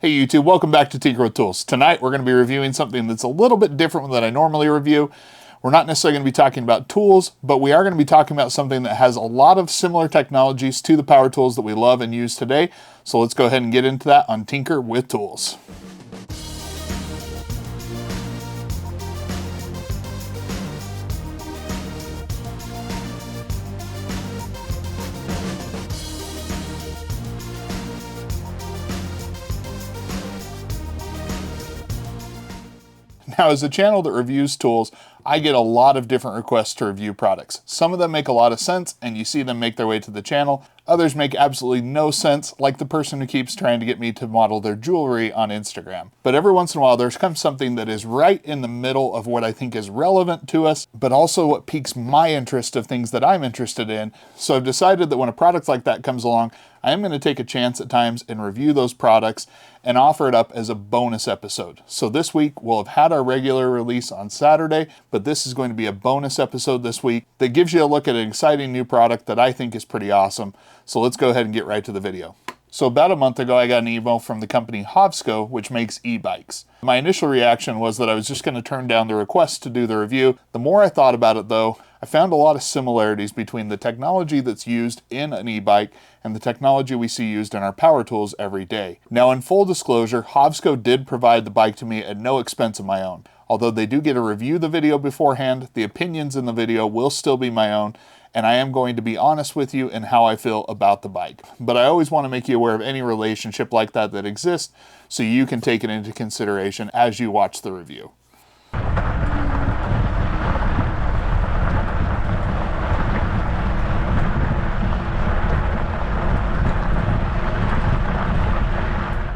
Hey YouTube, welcome back to Tinker with Tools. Tonight we're going to be reviewing something that's a little bit different than I normally review. We're not necessarily going to be talking about tools, but we are going to be talking about something that has a lot of similar technologies to the power tools that we love and use today. So let's go ahead and get into that on Tinker with Tools. Now, as a channel that reviews tools, I get a lot of different requests to review products. Some of them make a lot of sense and you see them make their way to the channel. Others make absolutely no sense, like the person who keeps trying to get me to model their jewelry on Instagram. But every once in a while, there's come something that is right in the middle of what I think is relevant to us, but also what piques my interest of things that I'm interested in. So I've decided that when a product like that comes along, I am going to take a chance at times and review those products and offer it up as a bonus episode. So this week we'll have had our regular release on Saturday, but this is going to be a bonus episode this week that gives you a look at an exciting new product that I think is pretty awesome. So let's go ahead and get right to the video. So about a month ago, I got an email from the company Hovsco, which makes e-bikes. My initial reaction was that I was just going to turn down the request to do the review. The more I thought about it though, I found a lot of similarities between the technology that's used in an e-bike and the technology we see used in our power tools every day. Now, in full disclosure, Hovsco did provide the bike to me at no expense of my own. Although they do get to review the video beforehand, the opinions in the video will still be my own, and I am going to be honest with you in how I feel about the bike. But I always want to make you aware of any relationship like that that exists, so you can take it into consideration as you watch the review.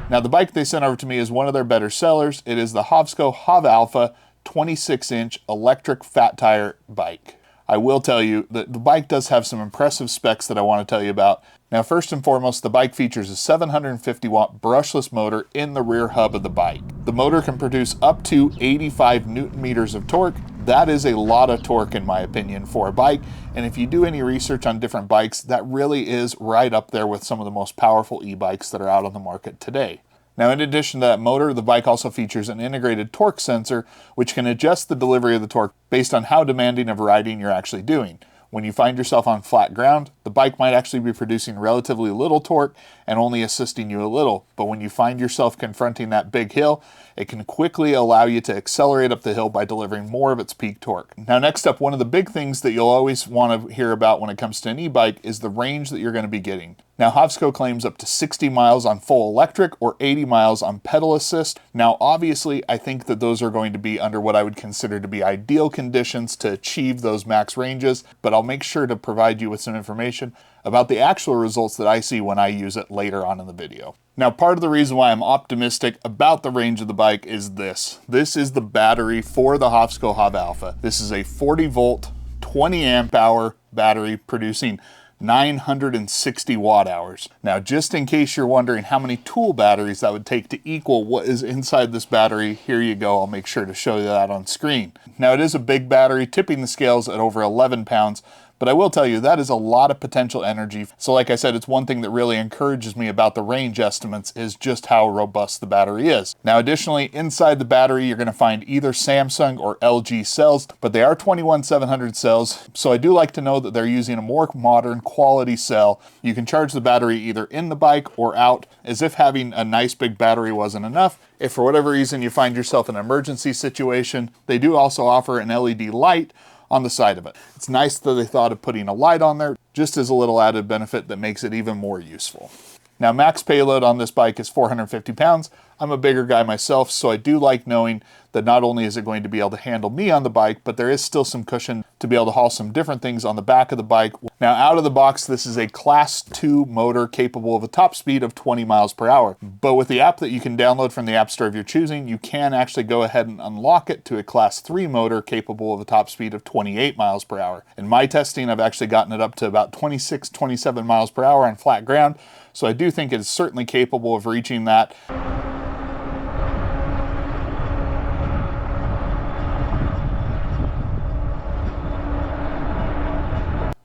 Now, the bike they sent over to me is one of their better sellers. It is the Hovsco HovAlpha 26-inch electric fat tire bike. I will tell you that the bike does have some impressive specs that I want to tell you about. Now, first and foremost, the bike features a 750-watt brushless motor in the rear hub of the bike. The motor can produce up to 85 newton meters of torque. That is a lot of torque, in my opinion, for a bike. And if you do any research on different bikes, that really is right up there with some of the most powerful e-bikes that are out on the market today. Now, in addition to that motor, the bike also features an integrated torque sensor, which can adjust the delivery of the torque based on how demanding of riding you're actually doing. When you find yourself on flat ground, the bike might actually be producing relatively little torque and only assisting you a little. But when you find yourself confronting that big hill, it can quickly allow you to accelerate up the hill by delivering more of its peak torque. Now, next up, one of the big things that you'll always want to hear about when it comes to an e-bike is the range that you're going to be getting. Now, Hovsco claims up to 60 miles on full electric or 80 miles on pedal assist. Now, obviously, I think that those are going to be under what I would consider to be ideal conditions to achieve those max ranges, but I'll make sure to provide you with some information about the actual results that I see when I use it later on in the video. Now, part of the reason why I'm optimistic about the range of the bike is this. This is the battery for the Hovsco HovAlpha. This is a 40 volt, 20 amp hour battery producing 960 watt hours. Now, just in case you're wondering how many tool batteries that would take to equal what is inside this battery, here you go. I'll make sure to show you that on screen. Now, it is a big battery, tipping the scales at over 11 pounds, but I will tell you that is a lot of potential energy. So like I said, it's one thing that really encourages me about the range estimates is just how robust the battery is. Now, additionally, inside the battery, you're going to find either Samsung or LG cells, but they are 21700 cells. So I do like to know that they're using a more modern quality cell. You can charge the battery either in the bike or out, as if having a nice big battery wasn't enough. If for whatever reason you find yourself in an emergency situation, they do also offer an LED light on the side of it. It's nice that they thought of putting a light on there just as a little added benefit that makes it even more useful. Now, max payload on this bike is 450 pounds. I'm a bigger guy myself, so I do like knowing that not only is it going to be able to handle me on the bike, but there is still some cushion to be able to haul some different things on the back of the bike. Now, out of the box, this is a Class 2 motor capable of a top speed of 20 miles per hour. But with the app that you can download from the App Store of your choosing, you can actually go ahead and unlock it to a Class 3 motor capable of a top speed of 28 miles per hour. In my testing, I've actually gotten it up to about 26, 27 miles per hour on flat ground. So I do think it is certainly capable of reaching that.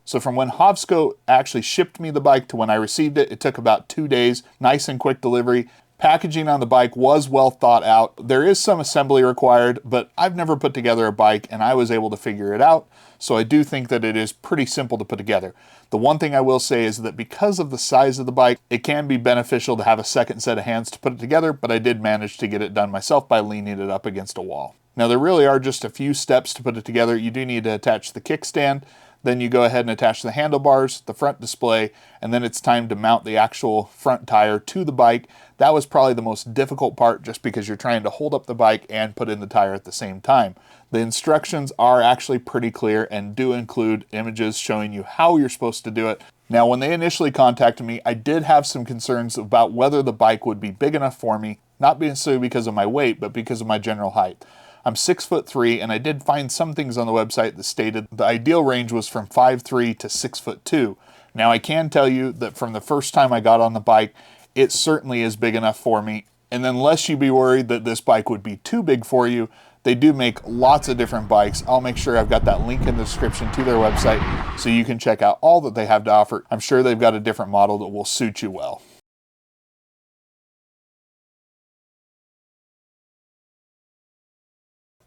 So from when Hovsco actually shipped me the bike to when I received it, it took about 2 days, nice and quick delivery. Packaging on the bike was well thought out. There is some assembly required, but I've never put together a bike and I was able to figure it out. So I do think that it is pretty simple to put together. The one thing I will say is that because of the size of the bike, it can be beneficial to have a second set of hands to put it together, but I did manage to get it done myself by leaning it up against a wall. Now there really are just a few steps to put it together. You do need to attach the kickstand, then you go ahead and attach the handlebars, the front display, and then it's time to mount the actual front tire to the bike. That was probably the most difficult part just because you're trying to hold up the bike and put in the tire at the same time. The instructions are actually pretty clear and do include images showing you how you're supposed to do it. Now, when they initially contacted me, I did have some concerns about whether the bike would be big enough for me, not necessarily because of my weight, but because of my general height. I'm 6'3", and I did find some things on the website that stated the ideal range was from 5'3" to 6'2". Now, I can tell you that from the first time I got on the bike, it certainly is big enough for me. And unless you be worried that this bike would be too big for you, they do make lots of different bikes. I'll make sure I've got that link in the description to their website so you can check out all that they have to offer. I'm sure they've got a different model that will suit you well.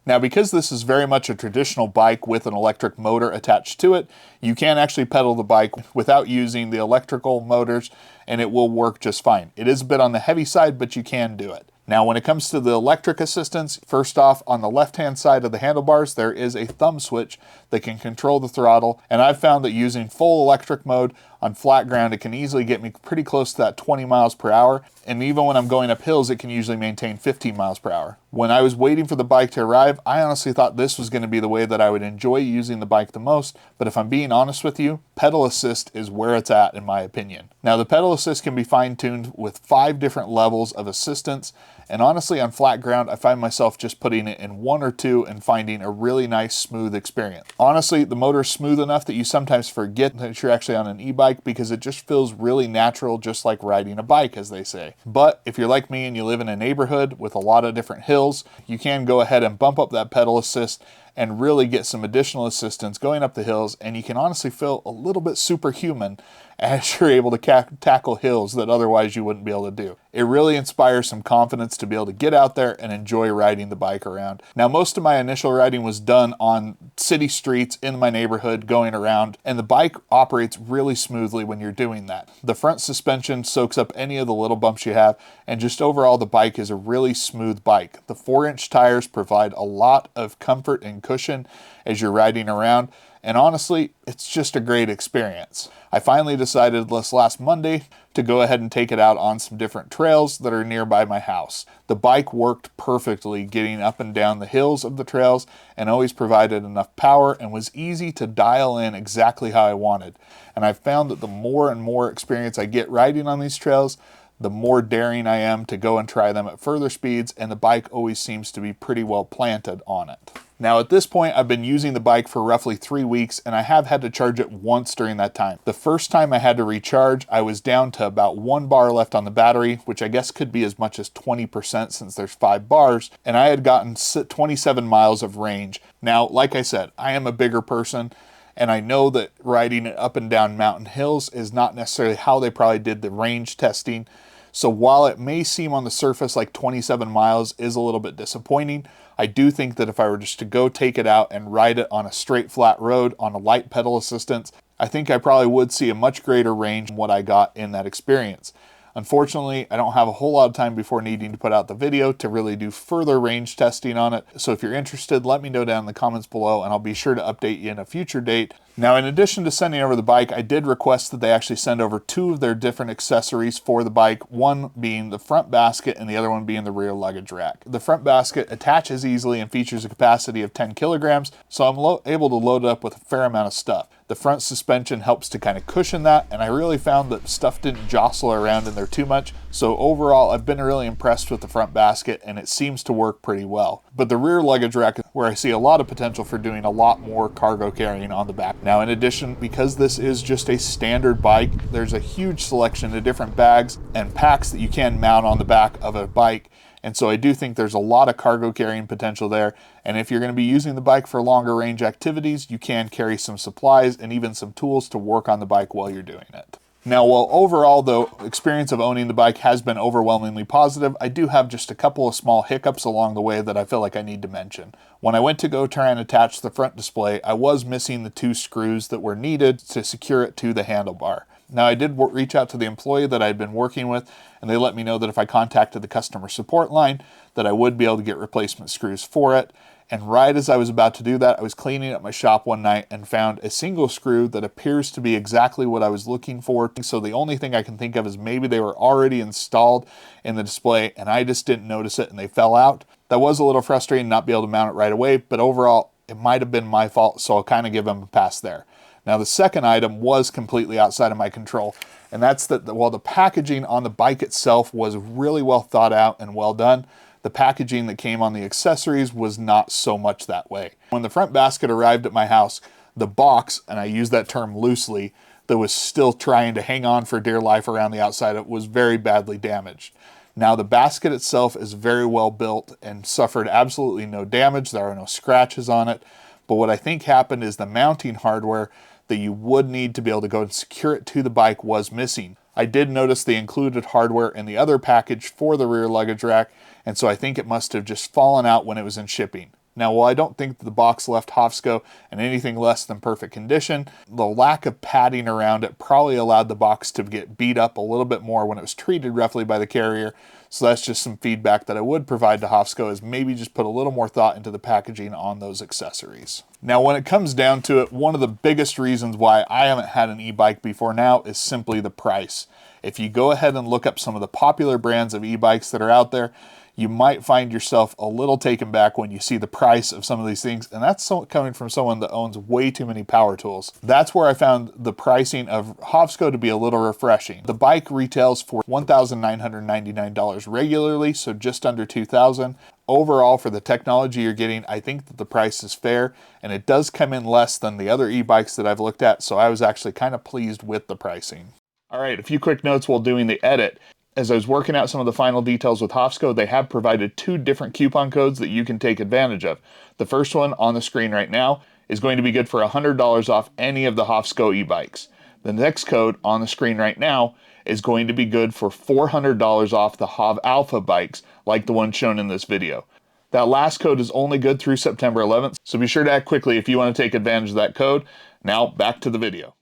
Now, because this is very much a traditional bike with an electric motor attached to it, you can actually pedal the bike without using the electrical motors, and it will work just fine. It is a bit on the heavy side, but you can do it. Now, when it comes to the electric assistance, first off, on the left-hand side of the handlebars, there is a thumb switch that can control the throttle, and I've found that using full electric mode on flat ground, it can easily get me pretty close to that 20 miles per hour, and even when I'm going up hills, it can usually maintain 15 miles per hour. When I was waiting for the bike to arrive, I honestly thought this was going to be the way that I would enjoy using the bike the most, but if I'm being honest with you, pedal assist is where it's at in my opinion. Now, the pedal assist can be fine-tuned with 5 different levels of assistance, and honestly, on flat ground, I find myself just putting it in 1 or 2 and finding a really nice, smooth experience. Honestly, the motor is smooth enough that you sometimes forget that you're actually on an e-bike because it just feels really natural, just like riding a bike, as they say. But if you're like me and you live in a neighborhood with a lot of different hills, you can go ahead and bump up that pedal assist and really get some additional assistance going up the hills, and you can honestly feel a little bit superhuman as you're able to tackle hills that otherwise you wouldn't be able to do. It really inspires some confidence to be able to get out there and enjoy riding the bike around. Now, most of my initial riding was done on city streets in my neighborhood going around, and the bike operates really smoothly when you're doing that. The front suspension soaks up any of the little bumps you have, and just overall the bike is a really smooth bike. The 4-inch tires provide a lot of comfort and cushion as you're riding around, and honestly, it's just a great experience. I finally decided this last Monday to go ahead and take it out on some different trails that are nearby my house. The bike worked perfectly getting up and down the hills of the trails and always provided enough power and was easy to dial in exactly how I wanted. And I've found that the more and more experience I get riding on these trails, the more daring I am to go and try them at further speeds, and the bike always seems to be pretty well planted on it. Now, at this point, I've been using the bike for roughly 3 weeks, and I have had to charge it once during that time. The first time I had to recharge, I was down to about 1 bar left on the battery, which I guess could be as much as 20% since there's 5 bars, and I had gotten 27 miles of range. Now, like I said, I am a bigger person, and I know that riding it up and down mountain hills is not necessarily how they probably did the range testing. So while it may seem on the surface like 27 miles is a little bit disappointing, I do think that if I were just to go take it out and ride it on a straight flat road on a light pedal assistance, I think I probably would see a much greater range than what I got in that experience. Unfortunately, I don't have a whole lot of time before needing to put out the video to really do further range testing on it. So if you're interested, let me know down in the comments below and I'll be sure to update you in a future date. Now, in addition to sending over the bike, I did request that they actually send over 2 of their different accessories for the bike, one being the front basket and the other one being the rear luggage rack. The front basket attaches easily and features a capacity of 10 kilograms, so I'm able to load it up with a fair amount of stuff. The front suspension helps to kind of cushion that, and I really found that stuff didn't jostle around in there too much. So overall, I've been really impressed with the front basket, and it seems to work pretty well. But the rear luggage rack is where I see a lot of potential for doing a lot more cargo carrying on the back. Now, in addition, because this is just a standard bike, there's a huge selection of different bags and packs that you can mount on the back of a bike. And so I do think there's a lot of cargo carrying potential there. And if you're going to be using the bike for longer range activities, you can carry some supplies and even some tools to work on the bike while you're doing it. Now, while overall, the experience of owning the bike has been overwhelmingly positive, I do have just a couple of small hiccups along the way that I feel like I need to mention. When I went to go try and attach the front display, I was missing the 2 screws that were needed to secure it to the handlebar. Now, I did reach out to the employee that I'd been working with, and they let me know that if I contacted the customer support line, that I would be able to get replacement screws for it. And right as I was about to do that, I was cleaning up my shop one night and found a single screw that appears to be exactly what I was looking for. So the only thing I can think of is maybe they were already installed in the display and I just didn't notice it and they fell out. That was a little frustrating not be able to mount it right away, but overall it might have been my fault, so I'll kind of give them a pass there. Now the second item was completely outside of my control, and that's that while the packaging on the bike itself was really well thought out and well done, the packaging that came on the accessories was not so much that way. When the front basket arrived at my house, the box, and I use that term loosely, that was still trying to hang on for dear life around the outside, it was very badly damaged. Now the basket itself is very well built and suffered absolutely no damage. There are no scratches on it. But what I think happened is the mounting hardware that you would need to be able to go and secure it to the bike was missing. I did notice the included hardware in the other package for the rear luggage rack, and so I think it must have just fallen out when it was in shipping. Now, while I don't think the box left Hovsco in anything less than perfect condition, the lack of padding around it probably allowed the box to get beat up a little bit more when it was treated roughly by the carrier. So that's just some feedback that I would provide to Hovsco, is maybe just put a little more thought into the packaging on those accessories. Now, when it comes down to it, one of the biggest reasons why I haven't had an e-bike before now is simply the price. If you go ahead and look up some of the popular brands of e-bikes that are out there, you might find yourself a little taken back when you see the price of some of these things, and that's coming from someone that owns way too many power tools. That's where I found the pricing of Hovsco to be a little refreshing. The bike retails for $1,999 regularly, so just under $2,000. Overall, for the technology you're getting, I think that the price is fair, and it does come in less than the other e-bikes that I've looked at, so I was actually kind of pleased with the pricing. All right, a few quick notes while doing the edit. As I was working out some of the final details with Hovsco, they have provided 2 different coupon codes that you can take advantage of. The first one on the screen right now is going to be good for $100 off any of the Hovsco e-bikes. The next code on the screen right now is going to be good for $400 off the HovAlpha bikes, like the one shown in this video. That last code is only good through September 11th, so be sure to act quickly if you want to take advantage of that code. Now, back to the video.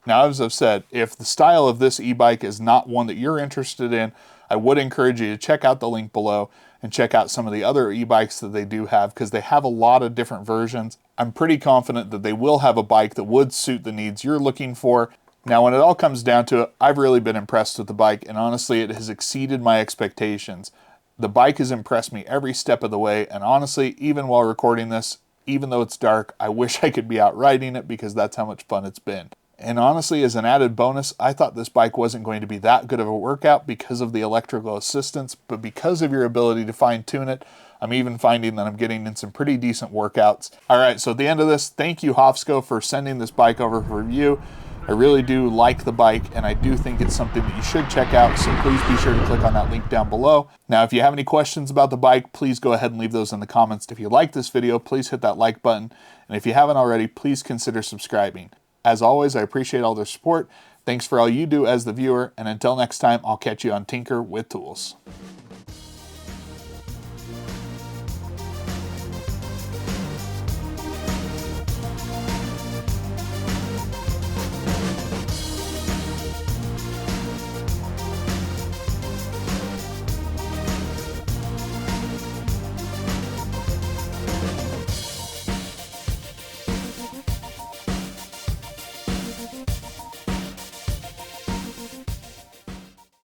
Now, as I've said, if the style of this e-bike is not one that you're interested in, I would encourage you to check out the link below and check out some of the other e-bikes that they do have, because they have a lot of different versions. I'm pretty confident that they will have a bike that would suit the needs you're looking for. Now, when it all comes down to it, I've really been impressed with the bike, and honestly, it has exceeded my expectations. The bike has impressed me every step of the way, and honestly, even while recording this, even though it's dark, I wish I could be out riding it because that's how much fun it's been. And honestly, as an added bonus, I thought this bike wasn't going to be that good of a workout because of the electrical assistance, but because of your ability to fine-tune it, I'm even finding that I'm getting in some pretty decent workouts. All right, so at the end of this, thank you, Hovsco, for sending this bike over for review. I really do like the bike, and I do think it's something that you should check out, so please be sure to click on that link down below. Now, if you have any questions about the bike, please go ahead and leave those in the comments. If you like this video, please hit that like button, and if you haven't already, please consider subscribing. As always, I appreciate all their support. Thanks for all you do as the viewer, and until next time, I'll catch you on Tinker with Tools.